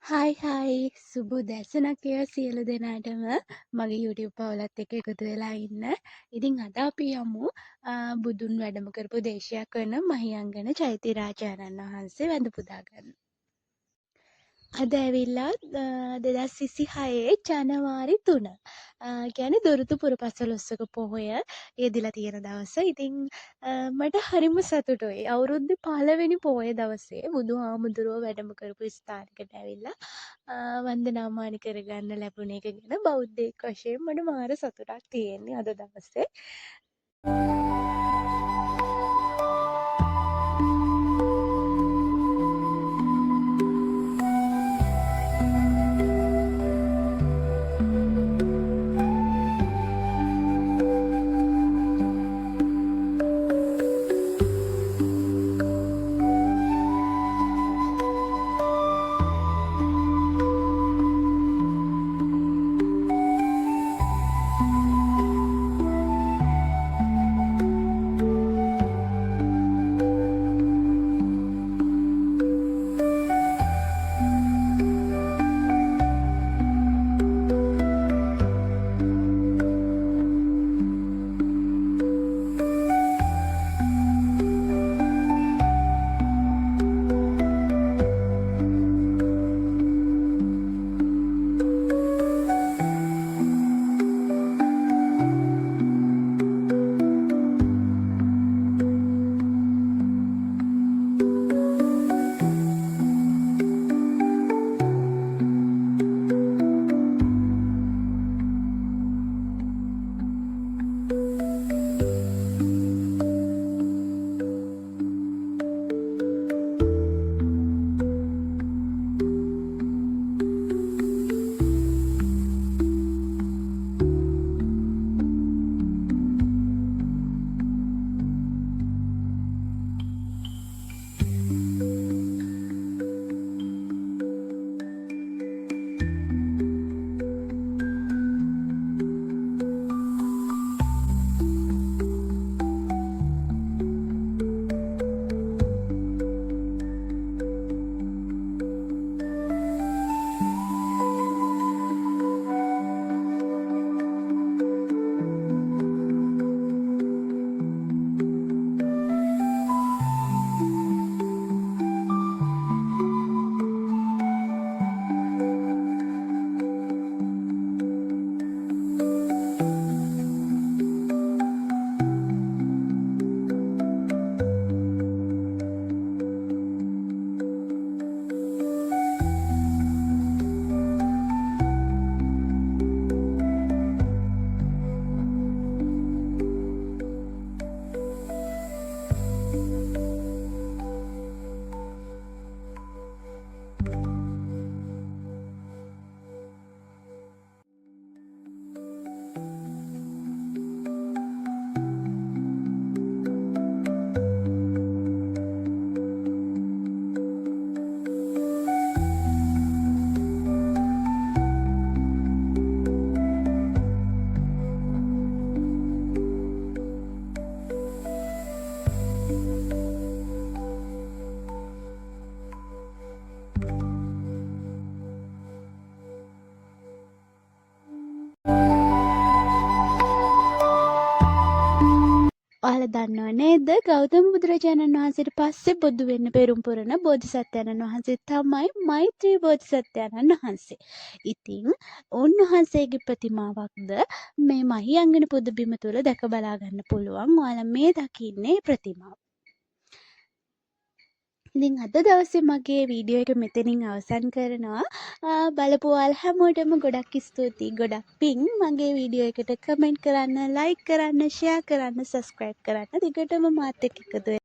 Hi සුබ දැසනක් වේවා සියලු දෙනාටම මගේ YouTube පවුලත් එක්ක එකතු වෙලා ඉන්න. ඉතින් අද අපි යමු බුදුන් වැඩම කරපු දේශයක් වන මහියංගන චෛත්‍යරාජානන් වහන්සේ වැඳ පුදා ගන්න. අද ඇවිල්ලා 2026 ජනවාරි 3. කියන්නේ දොරටු පුරපසළොස්වක පොහොය යෙදිලා තියෙන දවස. ඉතින් මට හරිම සතුටුයි. අවුරුද්දේ 15 වෙනි පොහොය දවසේ බුදුහාමුදුරුවෝ වැඩම කරපු ස්ථානකට ඇවිල්ලා වන්දනාමාන කරගන්න ලැබුණ එක ගැන බෞද්ධයෙක් වශයෙන් මට මාර සතුටක් තියෙන්නේ අද දවසේ. ඔයාලා දන්නව නේද? ගෞතම බුදුරජාණන් වහන්සේට පස්සේ බුදු වෙන්න පෙරම් පුරන බෝධිසත්වයන්න් වහන්සේ තමයි මෛත්‍රී බෝධිසත්වයන්න් වහන්සේ. ඉතින් උන්වහන්සේගේ ප්‍රතිමාවක්ද මේ මහියංගන පුදබිම තුල දැක බලා ගන්න පුළුවන්. ඔයාලා මේ දකින්නේ ප්‍රතිමාව. ඉතින් අද දවසේ මගේ වීඩියෝ එක මෙතනින් අවසන් කරනවා. බලපු ඔයාලා හැමෝටම ගොඩක් ස්තුතියි. ගොඩක් පිං. මගේ වීඩියෝ එකට කමෙන්ට් කරන්න, ලයික් කරන්න, ෂෙයා කරන්න, සබ්ස්ක්‍රයිබ් කරන්න. දිගටම මාත් එක්ක එකතු